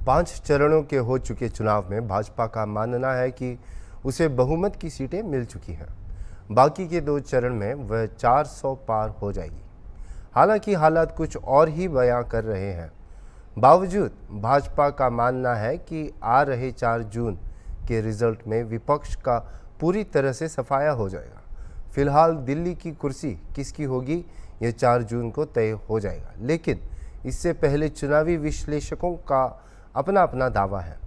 5 चरणों के हो चुके चुनाव में भाजपा का मानना है कि उसे बहुमत की सीटें मिल चुकी हैं। बाकी के 2 चरण में वह 400 पार हो जाएगी। हालांकि हालात कुछ और ही बयां कर रहे हैं। बावजूद भाजपा का मानना है कि आ रहे 4 जून के रिजल्ट में विपक्ष का पूरी तरह से सफाया हो जाएगा। फिलहाल दिल्ली की कुर्सी किसकी होगी ये 4 जून को तय हो जाएगा, लेकिन इससे पहले चुनावी विश्लेषकों का अपना अपना दावा है।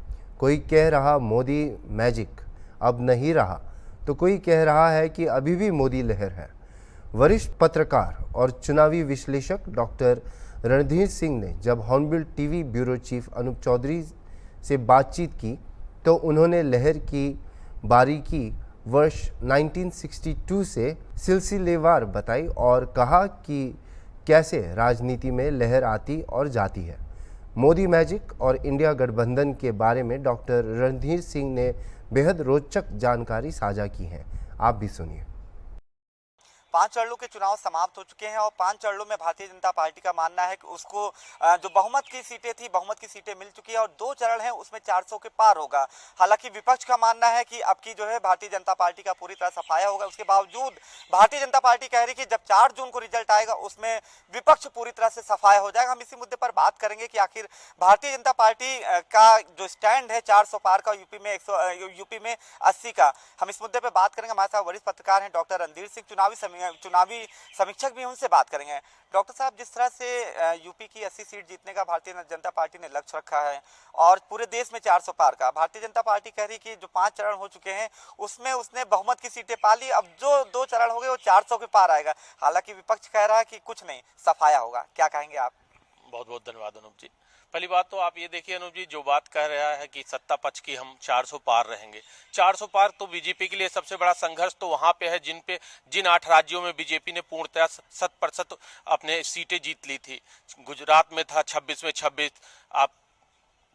कोई कह रहा मोदी मैजिक अब नहीं रहा, तो कोई कह रहा है कि अभी भी मोदी लहर है। वरिष्ठ पत्रकार और चुनावी विश्लेषक डॉक्टर रणधीर सिंह ने जब Hornbill TV bureau chief Anoop Chaudhary से बातचीत की तो उन्होंने लहर की बारीकी वर्ष 1962 से सिलसिलेवार बताई और कहा कि कैसे राजनीति में लहर आती और जाती है। मोदी मैजिक और इंडिया गठबंधन के बारे में डॉक्टर रणधीर सिंह ने बेहद रोचक जानकारी साझा की है। आप भी सुनिए। 5 चरणों के चुनाव समाप्त हो चुके हैं और 5 चरणों में भारतीय जनता पार्टी का मानना है कि उसको जो बहुमत की सीटें थी, बहुमत की सीटें मिल चुकी है और 2 चरण हैं उसमें 400 के पार होगा। हालांकि विपक्ष का मानना है कि अब की जो है भारतीय जनता पार्टी का पूरी तरह सफाया होगा। उसके बावजूद भारतीय जनता पार्टी कह रही है कि जब 4 जून को रिजल्ट आएगा उसमें विपक्ष पूरी तरह से सफाया हो जाएगा। हम इसी मुद्दे पर बात करेंगे कि आखिर भारतीय जनता पार्टी का जो स्टैंड है 400 पार का, यूपी में 80 का, हम इस मुद्दे पर बात करेंगे। हमारे साथ वरिष्ठ पत्रकार हैं डॉक्टर रणधीर सिंह, चुनावी समीक्षक भी, उनसे बात करेंगे। डॉक्टर साहब, जिस तरह से यूपी की 80 सीट जीतने का भारतीय जनता पार्टी ने लक्ष्य रखा है और पूरे देश में 400 पार का, भारतीय जनता पार्टी कह रही कि जो 5 चरण हो चुके हैं उसमें उसने बहुमत की सीटें पा ली, अब जो 2 चरण हो गए वो 400 के पार आएगा। हालांकि विपक्ष कह रहा है कि कुछ नहीं, सफाया होगा। क्या कहेंगे आप? बहुत बहुत धन्यवाद अनूप जी। पहली बात तो आप ये देखिए अनूप जी, जो बात कह रहा है कि सत्ता पक्ष की हम 400 पार रहेंगे, 400 पार तो बीजेपी के लिए सबसे बड़ा संघर्ष तो वहां पे है जिन 8 राज्यों में बीजेपी ने पूर्णतः 100% अपने सीटें जीत ली थी। गुजरात में था 26 में 26, आप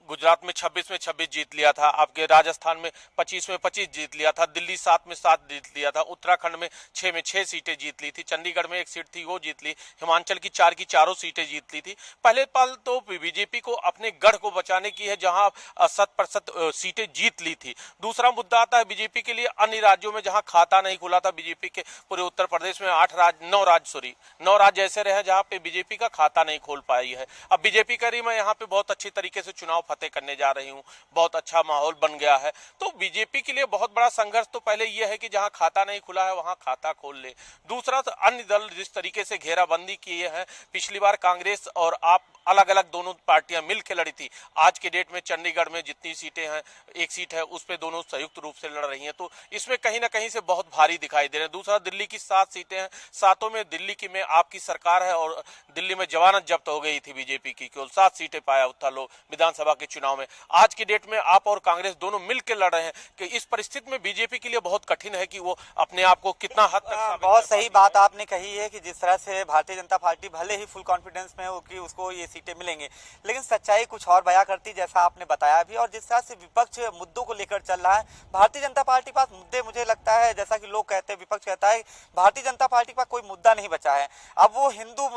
गुजरात में 26 में 26 जीत लिया था, आपके राजस्थान में 25 में 25 जीत लिया था, दिल्ली 7 में 7 जीत लिया था, उत्तराखंड में 6 में 6 सीटें जीत ली थी, चंडीगढ़ में 1 सीट थी वो जीत ली, हिमाचल की 4 की चारों सीटें जीत ली थी। पहले पल तो बीजेपी को अपने गढ़ को बचाने की है जहां 100% सीटें जीत ली थी। दूसरा मुद्दा आता है बीजेपी के लिए अन्य राज्यों में जहां खाता नहीं खुला था। बीजेपी के पूरे उत्तर प्रदेश में 9 राज्य ऐसे रहे जहां पे बीजेपी का खाता नहीं खोल पाई है। अब बीजेपी कह रही मैं यहाँ पे बहुत अच्छी तरीके से चुनाव फतेह करने जा रही हूँ, बहुत अच्छा माहौल बन गया है। तो बीजेपी के लिए बहुत बड़ा संघर्ष तो पहले यह है कि जहां खाता नहीं खुला है वहां खाता खोल ले। दूसरा, तो अन्य दल जिस तरीके से घेराबंदी किए हैं, पिछली बार कांग्रेस और आप अलग अलग दोनों पार्टियां मिलकर लड़ी थी, आज के डेट में चंडीगढ़ में जितनी सीटें हैं, 1 सीट है उस पे दोनों संयुक्त रूप से लड़ रही हैं, तो इसमें कहीं ना कहीं से बहुत भारी दिखाई दे रहे हैं। दूसरा, दिल्ली की 7 सीटें हैं, 7 में दिल्ली की में आपकी सरकार है और दिल्ली में जमानत जब्त हो गई थी बीजेपी की, केवल 7 सीटें पाया था लोग विधानसभा के चुनाव में। आज की डेट में आप और कांग्रेस दोनों मिलकर लड़ रहे हैं कि इस परिस्थिति में बीजेपी के लिए बहुत कठिन है कि वो अपने आप को कितना हद तक। बहुत सही बात आपने कही है कि जिस तरह से भारतीय जनता पार्टी भले ही फुल कॉन्फिडेंस में हो कि उसको ये सीटें मिलेंगे, लेकिन सच्चाई कुछ और बयां करती, जैसा आपने बताया भी। और जिस तरह से विपक्ष मुद्दों को लेकर चल रहा है, भारतीय जनता पार्टी के पास मुद्दे, मुझे लगता है जैसा कि लोग कहते हैं, विपक्ष कहता है भारतीय जनता पार्टी के पास कोई मुद्दा नहीं बचा है। अब वो हिंदू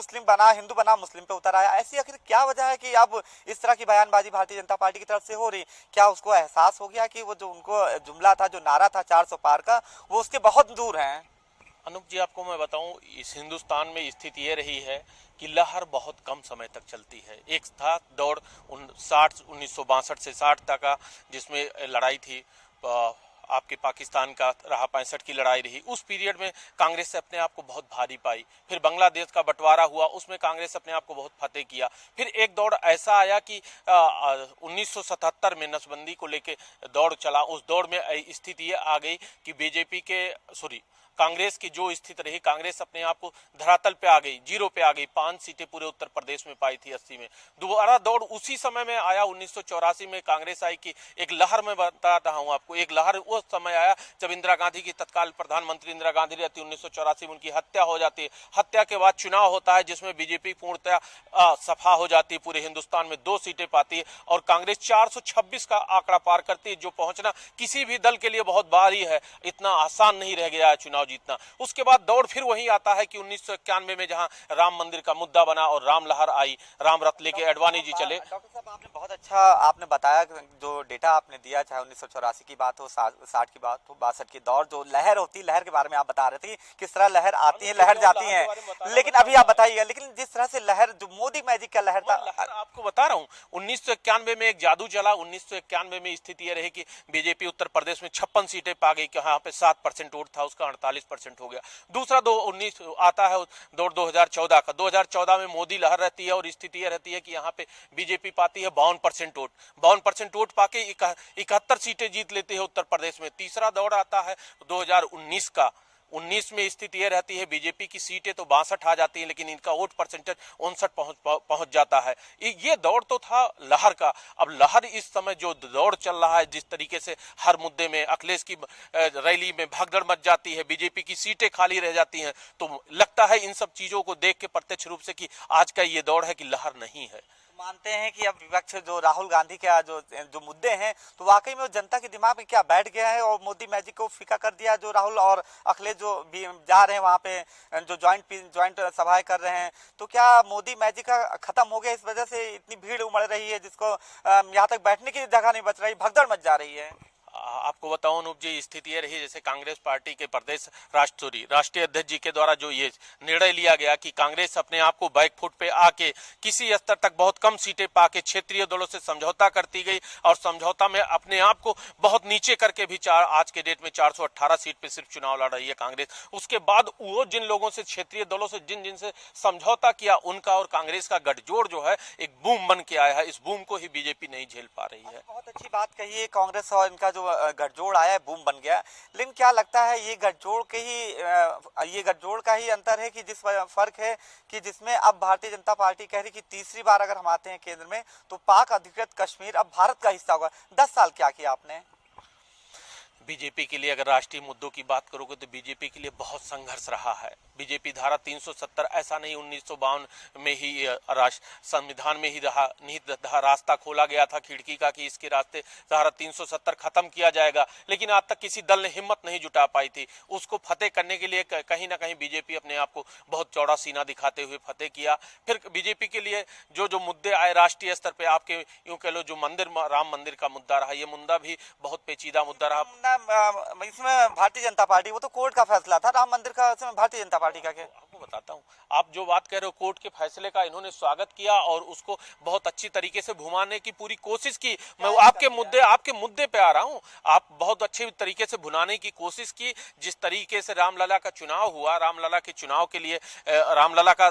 बना मुस्लिम पे उतर आया। ऐसी आखिर क्या वजह है कि अब इस तरह की बयानबाजी भारतीय जनता पार्टी की तरफ से हो रही? क्या उसको एहसास हो गया कि वो जो उनको जुमला था, जो नारा था 400 पार का, वो उसके बहुत दूर है? अनूप जी, आपको मैं बताऊं, इस हिंदुस्तान में स्थिति ये रही है कि लहर बहुत कम समय तक चलती है। एक था दौड़ 1962 से 60 तक का, जिसमें लड़ाई थी आपके पाकिस्तान का रहा, 65 की लड़ाई रही। उस पीरियड में कांग्रेस से अपने आप को बहुत भारी पाई। फिर बांग्लादेश का बंटवारा हुआ, उसमें कांग्रेस अपने आप को बहुत फतेह किया। फिर एक दौड़ ऐसा आया कि 1977 में नसबंदी को लेके दौड़ चला। उस दौड़ में स्थिति ये आ गई कि बीजेपी के कांग्रेस की जो स्थिति रही, कांग्रेस अपने आप को धरातल पे आ गई, 0 पे आ गई। 5 सीटें पूरे उत्तर प्रदेश में पाई थी 80 में। दोबारा दौड़ उसी समय में आया, 1984 में कांग्रेस आई कि एक लहर में बताता हूँ आपको, एक लहर उस समय आया जब इंदिरा गांधी की, तत्काल प्रधानमंत्री इंदिरा गांधी रहती, 1984 में उनकी हत्या हो जाती है। हत्या के बाद चुनाव होता है जिसमें बीजेपी पूर्णतः सफा हो जाती है, पूरे हिंदुस्तान में 2 सीटें पाती है और कांग्रेस 426 का आंकड़ा पार करती है, जो पहुंचना किसी भी दल के लिए बहुत भारी है। इतना आसान नहीं रह गया है चुनाव चुनाव जीतना। उसके बाद दौड़ फिर वही आता है कि 1991 में जहां राम मंदिर का मुद्दा बना और राम लहर आई, राम रथ लेके अडवाणी जी चले। डॉक्टर साहब आपने बहुत अच्छा आपने बताया, जो डेटा आपने दिया, चाहे 1984 की बात हो, 60 की बात हो, 62 की दौर जो लहर होती है, लहर के बारे में आप बता रहे थे किस तरह लहर आती है, लहर जाती है, लेकिन अभी आप बताइए, लेकिन जिस तरह से लहर जो मोदी मैजिक का लहर था, आपको बता रहा हूँ 1991 में एक जादू चला। 1991 में स्थिति यह रही कि बीजेपी उत्तर प्रदेश में 56 सीटें पा गई, यहाँ पे 7% वोट था, उसका 48% हो गया। दूसरा 19 आता है दौर 2014 का। 2014 में मोदी लहर रहती है और स्थिति यह रहती है कि यहाँ पे बीजेपी पाती है 52% वोट, 52% वोट पाके 71 सीटें जीत लेती है उत्तर प्रदेश में। तीसरा दौर आता है 2019 का। 19 में स्थिति यह रहती है बीजेपी की सीटें तो 62 आ जाती है, लेकिन इनका वोट परसेंटेज 59 पहुंच जाता है। ये दौर तो था लहर का। अब लहर इस समय जो दौर चल रहा है, जिस तरीके से हर मुद्दे में अखिलेश की रैली में भगदड़ मच जाती है, बीजेपी की सीटें खाली रह जाती हैं, तो लगता है इन सब चीजों को देख के प्रत्यक्ष रूप से कि आज का ये दौर है कि लहर नहीं है। मानते हैं कि अब विपक्ष जो राहुल गांधी के जो मुद्दे हैं, तो वाकई में वो जनता के दिमाग में क्या बैठ गया है और मोदी मैजिक को फीका कर दिया, जो राहुल और अखिलेश जो भी जा रहे हैं वहाँ पे, जो ज्वाइंट सभाएं कर रहे हैं, तो क्या मोदी मैजिक का खत्म हो गया? इस वजह से इतनी भीड़ उमड़ रही है, जिसको यहाँ तक बैठने की जगह नहीं बच रही, भगदड़ मच जा रही है। आपको बताऊं अनूप जी, स्थिति ये रही जैसे कांग्रेस पार्टी के प्रदेश राष्ट्रीय अध्यक्ष जी के द्वारा जो ये निर्णय लिया गया कि कांग्रेस अपने आप को बैकफुट पे आके किसी स्तर तक बहुत कम सीटें पाके क्षेत्रीय दलों से समझौता करती गई और समझौता में अपने आप को बहुत नीचे करके भी आज के डेट में 418 सीट पे सिर्फ चुनाव लड़ रही है कांग्रेस। उसके बाद वो जिन लोगों से, क्षेत्रीय दलों से जिनसे समझौता किया, उनका और कांग्रेस का गठजोड़ जो है एक बूम बन के आया है। इस बूम को ही बीजेपी नहीं झेल पा रही है। बहुत अच्छी बात कही है, कांग्रेस और इनका जो गठजोड़ आया है बूम बन गया, लेकिन क्या लगता है ये गठजोड़ का ही अंतर है कि जिस फर्क है कि जिसमें अब भारतीय जनता पार्टी कह रही कि तीसरी बार अगर हम आते हैं केंद्र में तो पाक अधिकृत कश्मीर अब भारत का हिस्सा होगा। 10 साल क्या किया आपने? बीजेपी के लिए अगर राष्ट्रीय मुद्दों की बात करोगे तो बीजेपी के लिए बहुत संघर्ष रहा है। बीजेपी धारा 370 ऐसा नहीं 1952 में ही संविधान में ही रास्ता खोला गया था खिड़की का कि इसके रास्ते धारा 370 खत्म किया जाएगा, लेकिन आज तक किसी दल ने हिम्मत नहीं जुटा पाई थी। उसको फतेह करने के लिए कहीं ना कहीं बीजेपी अपने आप को बहुत चौड़ा सीना दिखाते हुए फतेह किया। फिर बीजेपी के लिए जो मुद्दे आए राष्ट्रीय स्तर पे, आपके यूं कह लो जो राम मंदिर का मुद्दा रहा, ये मुद्दा भी बहुत पेचीदा मुद्दा रहा। इसमें भारतीय जनता पार्टी, वो तो कोर्ट का फैसला था, राम मंदिर का इसमें भारतीय जनता पार्टी का क्या? आपको बताता हूँ, आप जो बात कह रहे हो कोर्ट के फैसले का, इन्होंने स्वागत किया और उसको बहुत अच्छी तरीके से भुनाने की पूरी कोशिश की। मैं आपके मुद्दे पे आ रहा हूँ। आप बहुत अच्छे तरीके से भुनाने की कोशिश की। जिस तरीके से रामलला का चुनाव हुआ, रामलला के चुनाव के लिए रामलला का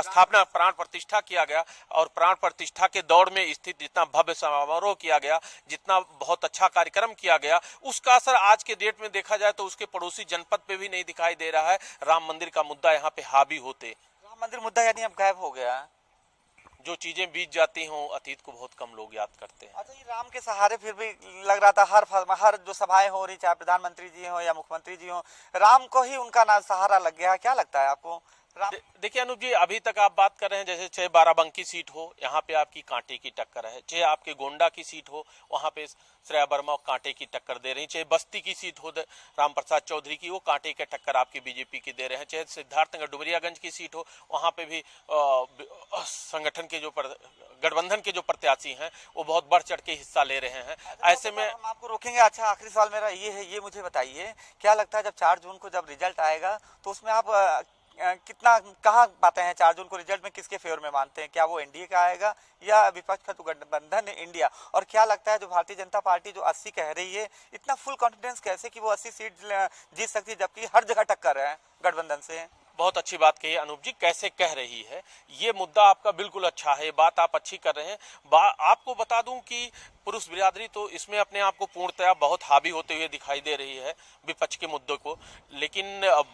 स्थापना प्राण प्रतिष्ठा किया गया और प्राण प्रतिष्ठा के दौर में स्थित जितना भव्य समारोह किया गया, जितना बहुत अच्छा कार्यक्रम किया गया, उसका असर आज के डेट में देखा जाए तो उसके पड़ोसी जनपद पे भी नहीं दिखाई दे रहा है। राम मंदिर का मुद्दा यहाँ पे हावी होते, राम मंदिर मुद्दा यानी अब गायब हो गया। जो चीजें बीत जाती हों अतीत को बहुत कम लोग याद करते हैं। अच्छा, ये राम के सहारे फिर भी लग रहा था हर जो सभाएं हो रही, चाहे प्रधानमंत्री जी हो या मुख्यमंत्री जी हो, राम को ही उनका ना सहारा लग गया। क्या लगता है आपको? देखिए अनूप जी, अभी तक आप बात कर रहे हैं जैसे चाहे बाराबंकी सीट हो, यहाँ पे आपकी कांटे की टक्कर है, चाहे आपके गोंडा की सीट हो, वहाँ पे श्रेया वर्मा कांटे की टक्कर दे रही, चाहे बस्ती की सीट हो रामप्रसाद चौधरी की, वो कांटे की टक्कर आपकी बीजेपी की दे रहे हैं, चाहे सिद्धार्थनगर डुमरियागंज की सीट हो, वहाँ पे भी संगठन के जो गठबंधन के जो प्रत्याशी हैं वो बहुत बढ़ चढ़ के हिस्सा ले रहे हैं। ऐसे में हम आपको रोकेंगे। अच्छा, आखिरी सवाल मेरा ये है, ये मुझे बताइए, क्या लगता है जब 4 जून को जब रिजल्ट आएगा तो उसमें आप कहाँ पाते हैं? 4 जून को रिजल्ट में किसके फेवर में मानते हैं? क्या वो एनडीए का आएगा या विपक्ष का जो गठबंधन है इंडिया? और क्या लगता है जो भारतीय जनता पार्टी जो 80 कह रही है, इतना फुल कॉन्फिडेंस कैसे कि वो 80 सीट जीत सकती है जबकि हर जगह टक्कर है गठबंधन से? बहुत अच्छी बात कही अनूप जी, कैसे कह रही है, ये मुद्दा आपका बिल्कुल अच्छा है, बात आप अच्छी कर रहे हैं। आपको बता दूं कि पुरुष बिरादरी तो इसमें अपने आप को पूर्णतया बहुत हावी होते हुए दिखाई दे रही है विपक्ष के मुद्दों को, लेकिन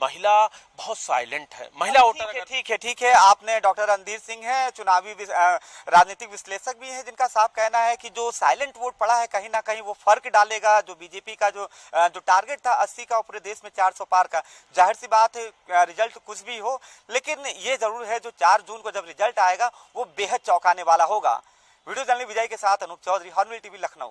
महिला बहुत साइलेंट है। महिला वोटर ठीक है। आपने डॉक्टर रणधीर सिंह है, चुनावी राजनीतिक विश्लेषक भी है, जिनका साफ कहना है कि जो साइलेंट वोट पड़ा है कहीं ना कहीं वो फर्क डालेगा। जो बीजेपी का जो टारगेट था 80 का, पूरे देश में 400 पार का, जाहिर सी बात है रिजल्ट कुछ भी हो, लेकिन ये जरूर है जो 4 जून को जब रिजल्ट आएगा वो बेहद चौंकाने वाला होगा। वीडियो जर्नलिस्ट विजय के साथ अनूप चौधरी, हॉर्नबिल टीवी, लखनऊ।